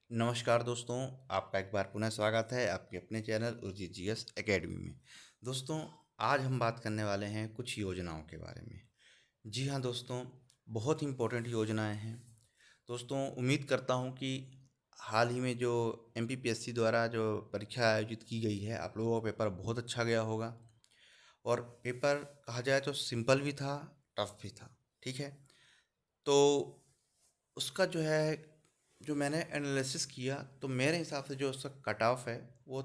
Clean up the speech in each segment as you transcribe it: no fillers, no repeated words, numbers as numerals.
नमस्कार दोस्तों, आपका एक बार पुनः स्वागत है आपके अपने चैनल उर्जित जीएस एकेडमी में। दोस्तों, आज हम बात करने वाले हैं कुछ योजनाओं के बारे में। जी हाँ दोस्तों, बहुत इम्पोर्टेंट योजनाएं हैं। दोस्तों, उम्मीद करता हूँ कि हाल ही में जो एमपीपीएससी द्वारा जो परीक्षा आयोजित की गई है, आप लोगों का पेपर बहुत अच्छा गया होगा। और पेपर कहा जाए तो सिंपल भी था, टफ भी था। ठीक है, तो उसका जो है, जो मैंने एनालिसिस किया तो मेरे हिसाब से जो उसका कट ऑफ है वो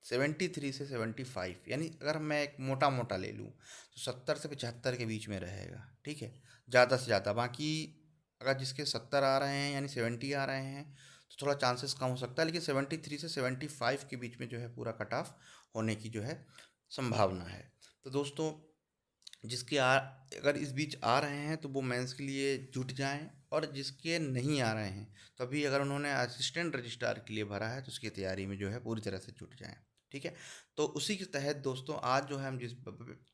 73 से 75, यानी अगर मैं एक मोटा मोटा ले लूँ तो 70 से 75 के बीच में रहेगा। ठीक है, ज़्यादा से ज़्यादा। बाकी अगर जिसके 70 आ रहे हैं यानी 70 आ रहे हैं तो थोड़ा चांसेस कम हो सकता है, लेकिन 73 से 75 के बीच में जो है पूरा कट ऑफ होने की जो है संभावना है। तो दोस्तों, जिसके अगर इस बीच आ रहे हैं तो वो मेंस के लिए जुट जाएं, और जिसके नहीं आ रहे हैं तो अभी अगर उन्होंने असिस्टेंट रजिस्ट्रार के लिए भरा है तो उसकी तैयारी में जो है पूरी तरह से जुट जाएं। ठीक है, तो उसी के तहत दोस्तों आज जो है हम जिस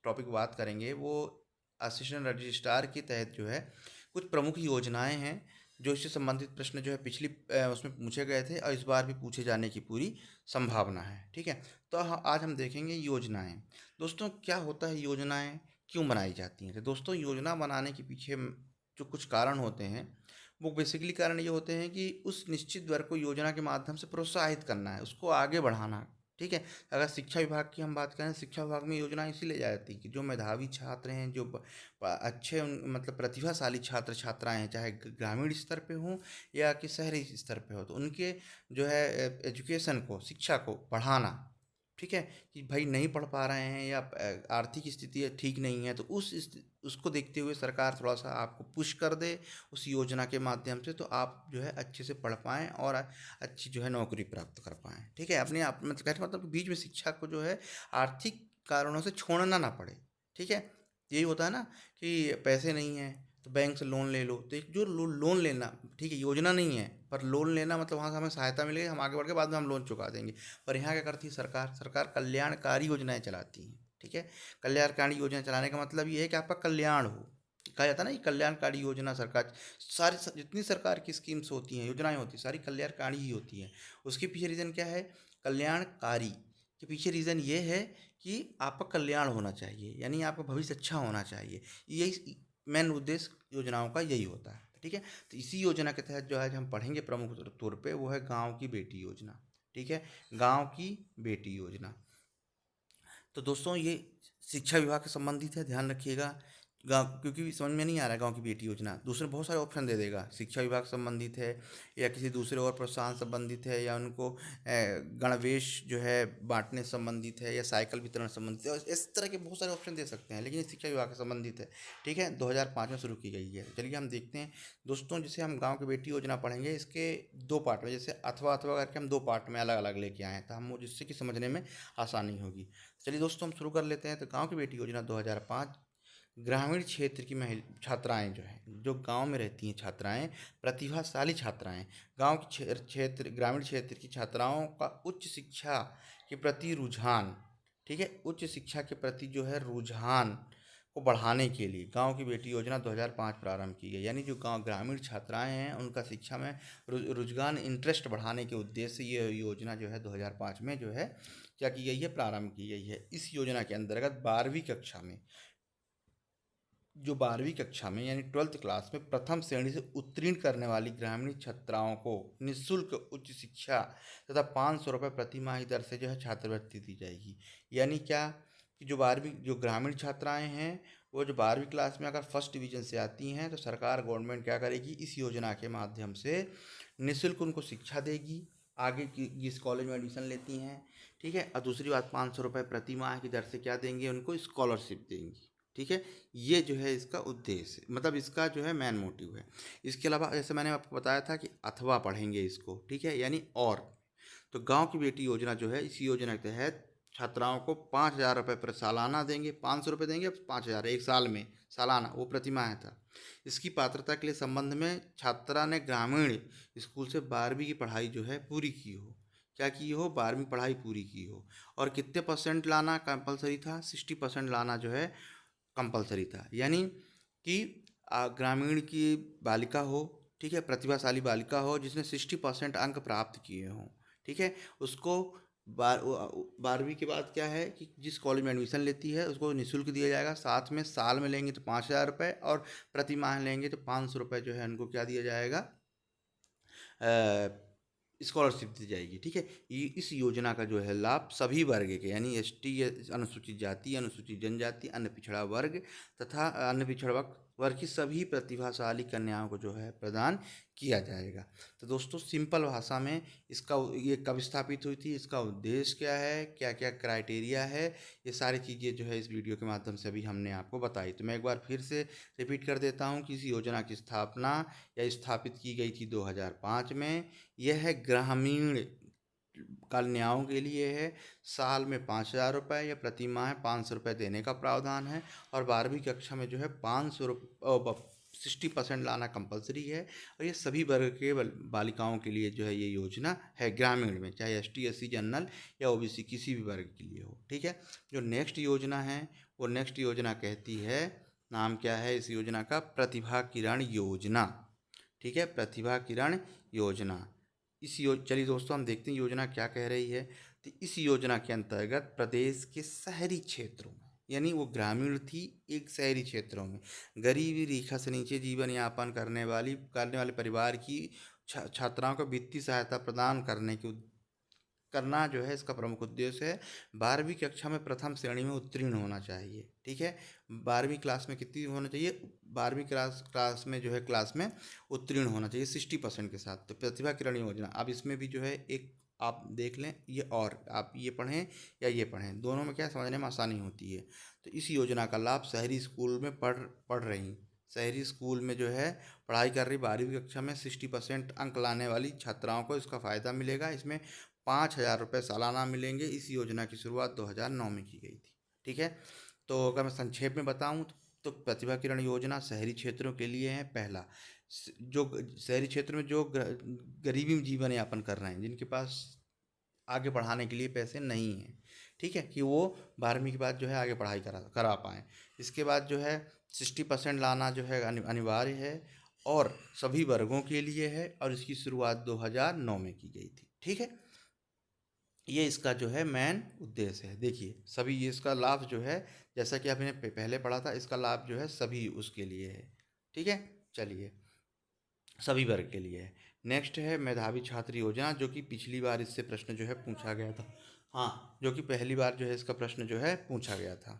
टॉपिक बात करेंगे वो असिस्टेंट रजिस्ट्रार के तहत जो है कुछ प्रमुख योजनाएं हैं जो इससे संबंधित प्रश्न जो है पिछली उसमें पूछे गए थे और इस बार भी पूछे जाने की पूरी संभावना है। ठीक है, तो आज हम देखेंगे योजनाएं। दोस्तों, क्या होता है योजनाएं, क्यों बनाई जाती हैं? तो दोस्तों, योजना बनाने के पीछे जो कुछ कारण होते हैं वो बेसिकली कारण ये होते हैं कि उस निश्चित वर्ग को योजना के माध्यम से प्रोत्साहित करना है, उसको आगे बढ़ाना। ठीक है, अगर शिक्षा विभाग की हम बात करें, शिक्षा विभाग में योजना इसीलिए जाती है कि जो मेधावी छात्र हैं, जो अच्छे मतलब प्रतिभाशाली छात्र छात्राएं हैं, चाहे ग्रामीण स्तर पे हों या कि शहरी स्तर पे हो, तो उनके जो है एजुकेशन को, शिक्षा को बढ़ाना। ठीक है, कि भाई नहीं पढ़ पा रहे हैं या आर्थिक स्थिति ठीक नहीं है, तो उसको देखते हुए सरकार थोड़ा सा आपको पुश कर दे उस योजना के माध्यम से, तो आप जो है अच्छे से पढ़ पाएँ और अच्छी जो है नौकरी प्राप्त कर पाएँ। ठीक है, अपने आप मतलब कहने का मतलब बीच में शिक्षा को जो है आर्थिक कारणों से छोड़ना ना पड़े। ठीक है, यही होता है ना कि पैसे नहीं हैं तो बैंक से लोन ले लो, तो एक जो लोन लेना, ठीक है, योजना नहीं है पर लोन लेना मतलब वहाँ से हमें सहायता मिलेगी, हम आगे बढ़ के बाद में हम लोन चुका देंगे। पर यहाँ क्या करती है सरकार? सरकार कल्याणकारी योजनाएं चलाती हैं। ठीक है, कल्याणकारी योजना चलाने का मतलब ये है कि आपका कल्याण हो। कहा जाता है ना, ये कल्याणकारी योजना सरकार, सारी जितनी सरकार की स्कीम्स होती हैं, योजनाएं होती हैं, सारी कल्याणकारी ही होती हैं। उसके पीछे रीज़न क्या है? कल्याणकारी के पीछे रीज़न ये है कि आपका कल्याण होना चाहिए, यानी आपका भविष्य अच्छा होना चाहिए। यही मेन उद्देश्य योजनाओं का यही होता है। ठीक है, तो इसी योजना के तहत जो आज हम पढ़ेंगे प्रमुख तौर पे वो है गांव की बेटी योजना। ठीक है, गांव की बेटी योजना। तो दोस्तों, ये शिक्षा विभाग से संबंधित है, ध्यान रखिएगा। गाँव, क्योंकि समझ में नहीं आ रहा है गांव की बेटी योजना, दूसरे बहुत सारे ऑप्शन दे देगा। शिक्षा विभाग से संबंधित है या किसी दूसरे और प्रोत्साहन संबंधित है, या उनको गणवेश जो है बांटने से संबंधित है, या साइकिल वितरण संबंधित है, और इस तरह के बहुत सारे ऑप्शन दे सकते हैं, लेकिन ये शिक्षा विभाग से संबंधित है। ठीक है, 2005 में शुरू की गई है। चलिए हम देखते हैं दोस्तों, जैसे हम गाँव की बेटी योजना पढ़ेंगे इसके दो पार्ट में, जैसे अथवा अथवा करके हम दो पार्ट में अलग अलग लेके आए हैं, तो हम जिससे कि समझने में आसानी होगी। चलिए दोस्तों, हम शुरू कर लेते हैं। तो गांव की बेटी योजना 2005 ग्रामीण क्षेत्र की महिला छात्राएं जो हैं, जो गांव में रहती हैं छात्राएं, प्रतिभाशाली छात्राएं, गांव के क्षेत्र ग्रामीण क्षेत्र की छात्राओं का उच्च शिक्षा के प्रति रुझान, ठीक है, उच्च शिक्षा के प्रति जो है रुझान को बढ़ाने के लिए गांव की बेटी योजना 2005 प्रारंभ की गई। यानी जो गांव ग्रामीण छात्राएं हैं उनका शिक्षा में रुझान, इंटरेस्ट बढ़ाने के उद्देश्य से ये योजना जो है 2005 में जो है क्या की गई है, प्रारंभ की गई है। इस योजना के अंतर्गत 12वीं कक्षा में, जो 12वीं कक्षा में यानी 12th क्लास में प्रथम श्रेणी से उत्तीर्ण करने वाली ग्रामीण छात्राओं को निःशुल्क उच्च शिक्षा तथा 500 रुपये प्रति माह की दर से जो है छात्रवृत्ति दी जाएगी। यानी क्या कि जो 12वीं जो ग्रामीण छात्राएं हैं वो जो 12वीं क्लास में अगर फर्स्ट डिवीजन से आती हैं तो सरकार गवर्नमेंट क्या करेगी, इस योजना के माध्यम से निःशुल्क उनको शिक्षा देगी, आगे की जिस कॉलेज में एडमिशन लेती हैं। ठीक है, और दूसरी बात 500 रुपये प्रति माह की दर से क्या देंगे, उनको स्कॉलरशिप देंगी। ठीक है, ये जो है इसका उद्देश्य, मतलब इसका जो है मेन मोटिव है। इसके अलावा जैसे मैंने आपको बताया था कि अथवा पढ़ेंगे इसको, ठीक है, यानी और। तो गांव की बेटी योजना जो है, इसी योजना के तहत छात्राओं को 5,000 रुपये पर सालाना देंगे, 500 रुपये देंगे, 5,000 एक साल में, सालाना वो प्रति माह था। इसकी पात्रता के लिए संबंध में छात्रा ने ग्रामीण स्कूल से 12वीं की पढ़ाई जो है पूरी की हो। क्या की हो? 12वीं पढ़ाई पूरी की हो। और कितने परसेंट लाना कंपलसरी था? 60% लाना जो है कंपलसरी था। यानी कि ग्रामीण की बालिका हो, ठीक है, प्रतिभाशाली बालिका हो जिसने 60% अंक प्राप्त किए हों, ठीक है, उसको 12वीं के बाद क्या है कि जिस कॉलेज में एडमिशन लेती है उसको निःशुल्क दिया जाएगा। साथ में साल में लेंगे तो 5,000 रुपये और प्रति माह लेंगे तो 500 रुपये जो है उनको क्या दिया जाएगा, स्कॉलरशिप दी जाएगी। ठीक है, ये इस योजना का जो है लाभ सभी वर्ग के यानी एसटी, अनुसूचित जाति, अनुसूचित जनजाति, अन्य पिछड़ा वर्ग तथा अन्य पिछड़ा वर्ग की सभी प्रतिभाशाली कन्याओं को जो है प्रदान किया जाएगा। तो दोस्तों सिंपल भाषा में इसका ये कब स्थापित हुई थी, इसका उद्देश्य क्या है, क्या क्या क्राइटेरिया है, ये सारी चीज़ें जो है इस वीडियो के माध्यम से अभी हमने आपको बताई। तो मैं एक बार फिर से रिपीट कर देता हूँ कि इस योजना की स्थापना या स्थापित की गई थी 2005 में। यह है ग्रामीण कन्याओं के लिए है। साल में 5,000 रुपये या प्रति माह 500 रुपये देने का प्रावधान है और 12वीं कक्षा में जो है 60% लाना कंपलसरी है। और ये सभी वर्ग के बालिकाओं के लिए जो है ये योजना है, ग्रामीण में, चाहे एसटी, एससी, जनरल या ओबीसी किसी भी वर्ग के लिए हो। ठीक है, जो नेक्स्ट योजना है वो नेक्स्ट योजना कहती है, नाम क्या है इस योजना का, प्रतिभा किरण योजना। ठीक है, प्रतिभा किरण योजना। चलिए दोस्तों हम देखते हैं योजना क्या कह रही है। तो इस योजना के अंतर्गत प्रदेश के शहरी क्षेत्रों में, यानी वो ग्रामीण थी, एक शहरी क्षेत्रों में गरीबी रेखा से नीचे जीवन यापन करने वाले परिवार की छात्राओं को वित्तीय सहायता प्रदान करना जो है इसका प्रमुख उद्देश्य है। 12वीं कक्षा में प्रथम श्रेणी में उत्तीर्ण होना चाहिए। ठीक है, 12वीं क्लास में कितनी होना चाहिए, 12वीं क्लास में जो है क्लास में उत्तीर्ण होना चाहिए 60% के साथ। तो प्रतिभा किरण योजना, अब इसमें भी जो है एक आप देख लें, ये और आप ये पढ़ें या ये पढ़ें, दोनों में क्या समझने में आसानी होती है। तो इस योजना का लाभ शहरी स्कूल में पढ़ रही शहरी स्कूल में जो है पढ़ाई कर रही 12वीं कक्षा में 60% अंक लाने वाली छात्राओं को इसका फ़ायदा मिलेगा। इसमें 5,000 रुपये सालाना मिलेंगे। इस योजना की शुरुआत 2009 में की गई थी। ठीक है, तो अगर मैं संक्षेप में बताऊं तो प्रतिभा किरण योजना शहरी क्षेत्रों के लिए है। पहला, जो शहरी क्षेत्र में जो गरीबी में जीवन यापन कर रहे हैं, जिनके पास आगे पढ़ाने के लिए पैसे नहीं हैं, ठीक है, कि वो 12वीं के बाद जो है आगे पढ़ाई करा पाएँ। इसके बाद जो है 60% लाना जो है अनिवार्य है और सभी वर्गों के लिए है और इसकी शुरुआत 2009 में की गई थी। ठीक है, ये इसका जो है मेन उद्देश्य है। देखिए सभी ये इसका लाभ जो है, जैसा कि आपने पहले पढ़ा था, इसका लाभ जो है सभी उसके लिए है। ठीक है, चलिए सभी वर्ग के लिए है। नेक्स्ट है मेधावी छात्र योजना, जो कि पिछली बार इससे प्रश्न जो है पूछा गया था। हाँ, जो कि पहली बार जो है इसका प्रश्न जो है पूछा गया था।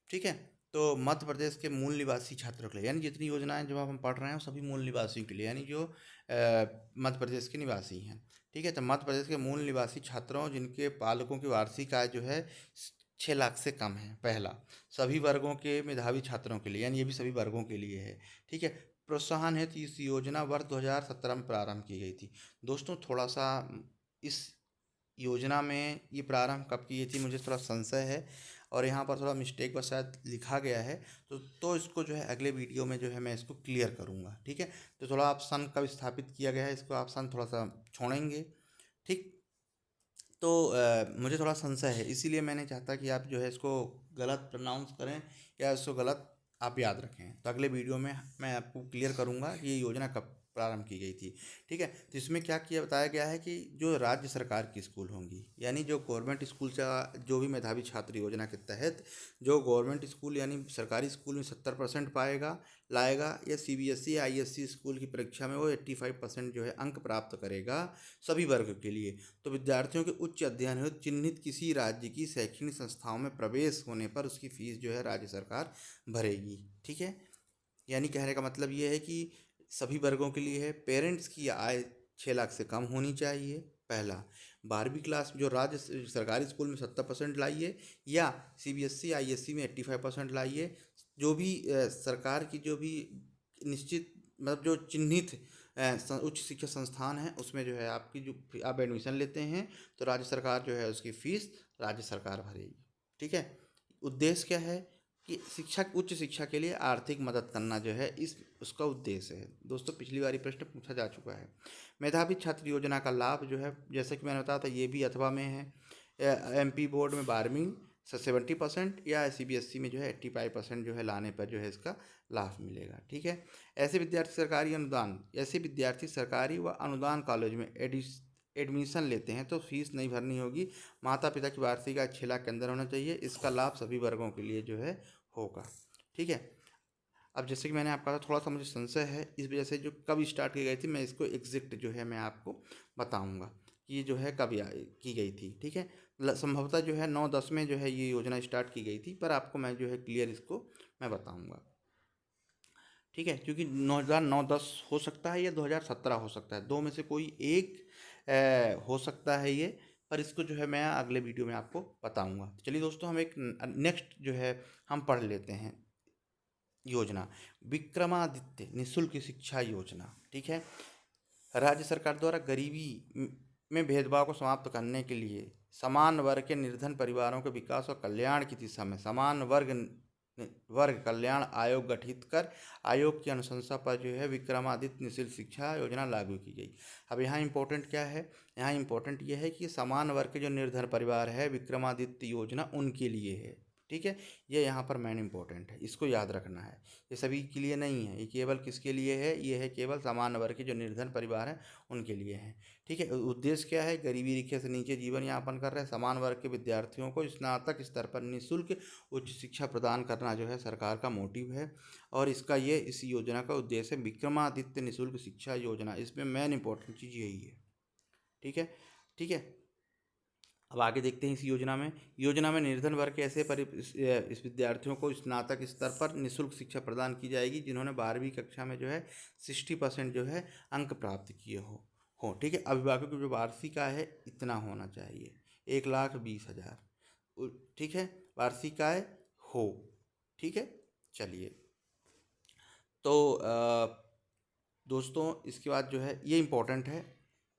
ठीक है, तो मध्य प्रदेश के मूल निवासी छात्रों के लिए, यानी जितनी योजनाएं जो हम पढ़ रहे हैं सभी मूल निवासियों के लिए, यानी जो मध्य प्रदेश के निवासी हैं। ठीक है, तो मध्य प्रदेश के मूल निवासी छात्रों जिनके पालकों की वार्षिक आय जो है 6 लाख से कम है। पहला, सभी वर्गों के मेधावी छात्रों के लिए, यानी ये भी सभी वर्गों के लिए है। ठीक है, प्रोत्साहन हेतु इस योजना वर्ष 2017 में प्रारंभ की गई थी। दोस्तों थोड़ा सा इस योजना में ये प्रारंभ कब की गई थी मुझे थोड़ा संशय है और यहाँ पर थोड़ा मिस्टेक बस शायद लिखा गया है, तो इसको जो है अगले वीडियो में जो है मैं इसको क्लियर करूँगा। ठीक है, तो थोड़ा आप सन कब स्थापित किया गया है इसको आप सन थोड़ा सा छोड़ेंगे। ठीक, तो मुझे थोड़ा संशय है, इसीलिए मैंने चाहता कि आप जो है इसको गलत प्रोनाउंस करें या इसको गलत आप याद रखें। तो अगले वीडियो में मैं आपको क्लियर करूंगा कि ये योजना कब प्रारंभ की गई थी। ठीक है, तो इसमें क्या किया बताया गया है कि जो राज्य सरकार की स्कूल होंगी, यानी जो गवर्नमेंट स्कूल का जो भी मेधावी छात्र योजना के तहत जो गवर्नमेंट स्कूल यानी सरकारी स्कूल में 70% लाएगा या सीबीएसई आईएससी स्कूल की परीक्षा में वो 85% जो है अंक प्राप्त करेगा सभी वर्ग के लिए, तो विद्यार्थियों के उच्च अध्ययन हेतु चिन्हित किसी राज्य की शैक्षणिक संस्थाओं में प्रवेश होने पर उसकी फीस जो है राज्य सरकार भरेगी। ठीक है, यानी कहने का मतलब ये है कि सभी वर्गों के लिए है। पेरेंट्स की आय 6 लाख से कम होनी चाहिए। पहला, 12वीं क्लास जो राज्य सरकारी स्कूल में 70% लाइए या सीबीएसई आईएससी में 85% लाइए। जो भी सरकार की जो भी निश्चित मतलब जो चिन्हित उच्च शिक्षा संस्थान है उसमें जो है आपकी जो आप एडमिशन लेते हैं तो राज्य सरकार जो है उसकी फीस राज्य सरकार भरेगी। ठीक है, उद्देश्य क्या है कि उच्च शिक्षा के लिए आर्थिक मदद करना जो है इस उसका उद्देश्य है। दोस्तों पिछली बार प्रश्न पूछा जा चुका है। मेधावी छात्र योजना का लाभ जो है जैसे कि मैंने बताया था ये भी अथवा में है। एमपी बोर्ड में 12वीं 70% या सीबीएसई में जो है 85% जो है लाने पर जो है इसका लाभ मिलेगा। ठीक है। ऐसे विद्यार्थी सरकारी व अनुदान कॉलेज में एडमिशन लेते हैं तो फीस नहीं भरनी होगी। माता पिता की वार्षिक आय 6 लाख के अंदर होना चाहिए। इसका लाभ सभी वर्गों के लिए जो है होगा। ठीक है। अब जैसे कि मैंने आपको कहा था, थोड़ा सा मुझे संशय है, इस वजह से जो कब स्टार्ट की गई थी मैं इसको एग्जैक्ट जो है मैं आपको बताऊंगा कि ये जो है कब की गई थी। ठीक है। संभवतः जो है 9-10 में जो है ये योजना स्टार्ट की गई थी, पर आपको मैं जो है क्लियर इसको मैं बताऊंगा। ठीक है। क्योंकि 2009-10 हो सकता है या 2017 हो सकता है, दो में से कोई एक हो सकता है ये, पर इसको जो है मैं अगले वीडियो में आपको बताऊंगा। चलिए दोस्तों, हम एक नेक्स्ट जो है हम पढ़ लेते हैं योजना, विक्रमादित्य निःशुल्क शिक्षा योजना। ठीक है। राज्य सरकार द्वारा गरीबी में भेदभाव को समाप्त करने के लिए समान वर्ग के निर्धन परिवारों के विकास और कल्याण की दिशा में समान वर्ग कल्याण आयोग गठित कर आयोग की अनुशंसा पर जो है विक्रमादित्य निःशुल्क शिक्षा योजना लागू की गई। अब यहाँ इम्पोर्टेंट क्या है, यहाँ इम्पोर्टेंट ये है कि समान वर्ग के जो निर्धन परिवार है, विक्रमादित्य योजना उनके लिए है। ठीक है। ये यहाँ पर मेन इम्पोर्टेंट है, इसको याद रखना है। ये सभी के लिए नहीं है, ये केवल किसके लिए है, ये है केवल समान वर्ग के जो निर्धन परिवार हैं उनके लिए है। ठीक है। उद्देश्य क्या है, गरीबी रेखा से नीचे जीवन यापन कर रहे समान वर्ग के विद्यार्थियों को स्नातक स्तर पर निःशुल्क उच्च शिक्षा प्रदान करना जो है सरकार का मोटिव है। और इस योजना का उद्देश्य है विक्रमादित्य निःशुल्क शिक्षा योजना। इसमें मेन इंपॉर्टेंट चीज़ यही है। ठीक है। ठीक है। अब आगे देखते हैं इस योजना में निर्धन वर्ग के ऐसे इस विद्यार्थियों को स्नातक स्तर पर निःशुल्क शिक्षा प्रदान की जाएगी जिन्होंने 12वीं कक्षा में जो है 60% जो है अंक प्राप्त किए हो। ठीक है। अभिभावकों की जो वार्षिक आय है इतना होना चाहिए, 1,20,000। ठीक है। वार्षिक आय हो। ठीक है। चलिए, तो दोस्तों इसके बाद जो है ये इम्पोर्टेंट है,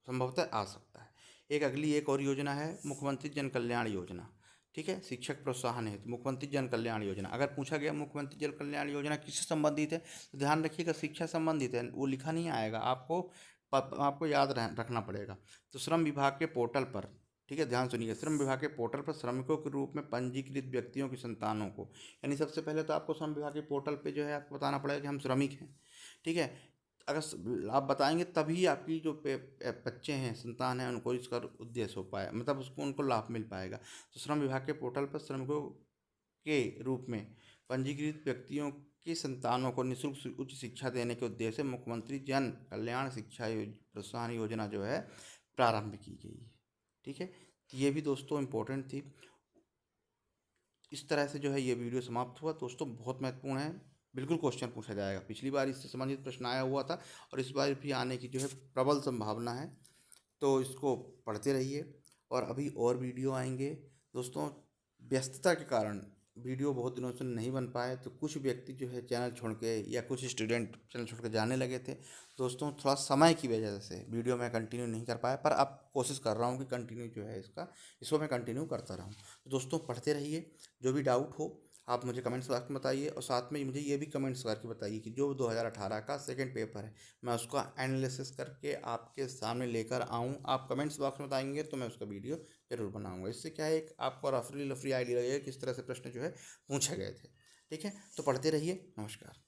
संभवतः आ सकता है। एक और योजना है मुख्यमंत्री जन कल्याण योजना। ठीक है। शिक्षक प्रोत्साहन हेतु मुख्यमंत्री जन कल्याण योजना। अगर पूछा गया मुख्यमंत्री जन कल्याण योजना किससे संबंधित है, तो ध्यान रखिएगा शिक्षा संबंधित है, वो लिखा नहीं आएगा, आपको याद रखना पड़ेगा। तो श्रम विभाग के पोर्टल पर, ठीक है, ध्यान सुनिए, श्रम विभाग के पोर्टल पर श्रमिकों के रूप में पंजीकृत व्यक्तियों की संतानों को, यानी सबसे पहले तो आपको श्रम विभाग के पोर्टल पे जो है आपको बताना पड़ेगा कि हम श्रमिक हैं। ठीक है। अगर आप बताएंगे तभी आपकी जो बच्चे हैं, संतान हैं, उनको इसका उद्देश्य हो पाए, मतलब उसको उनको लाभ मिल पाएगा। तो श्रम विभाग के पोर्टल पर श्रमिकों के रूप में पंजीकृत व्यक्तियों की संतानों को निःशुल्क उच्च शिक्षा देने के उद्देश्य से मुख्यमंत्री जन कल्याण शिक्षा प्रोत्साहन योजना जो है प्रारंभ की गई है। ठीक है। तो ये भी दोस्तों इम्पोर्टेंट थी। इस तरह से जो है ये वीडियो समाप्त हुआ। दोस्तों बहुत महत्वपूर्ण है, बिल्कुल क्वेश्चन पूछा जाएगा। पिछली बार इससे संबंधित प्रश्न आया हुआ था और इस बार भी आने की जो है प्रबल संभावना है, तो इसको पढ़ते रहिए। और अभी और वीडियो आएंगे दोस्तों। व्यस्तता के कारण वीडियो बहुत दिनों से नहीं बन पाए, तो कुछ व्यक्ति जो है चैनल छोड़ के या कुछ स्टूडेंट चैनल छोड़ के जाने लगे थे दोस्तों। थोड़ा समय की वजह से वीडियो मैं कंटिन्यू नहीं कर पाया, पर अब कोशिश कर रहा हूँ कि कंटिन्यू जो है इसको मैं कंटिन्यू करता रहूँ। तो दोस्तों पढ़ते रहिए, जो भी डाउट हो आप मुझे कमेंट्स बॉक्स में बताइए, और साथ में मुझे ये भी कमेंट्स करके बताइए कि जो 2018 का सेकंड पेपर है मैं उसका एनालिसिस करके आपके सामने लेकर आऊँ। आप कमेंट्स बॉक्स में बताएंगे तो मैं उसका वीडियो जरूर बनाऊंगा। इससे क्या है, एक आपको रफली आइडिया लगेगा किस तरह से प्रश्न जो है पूछे गए थे। ठीक है। तो पढ़ते रहिए। नमस्कार।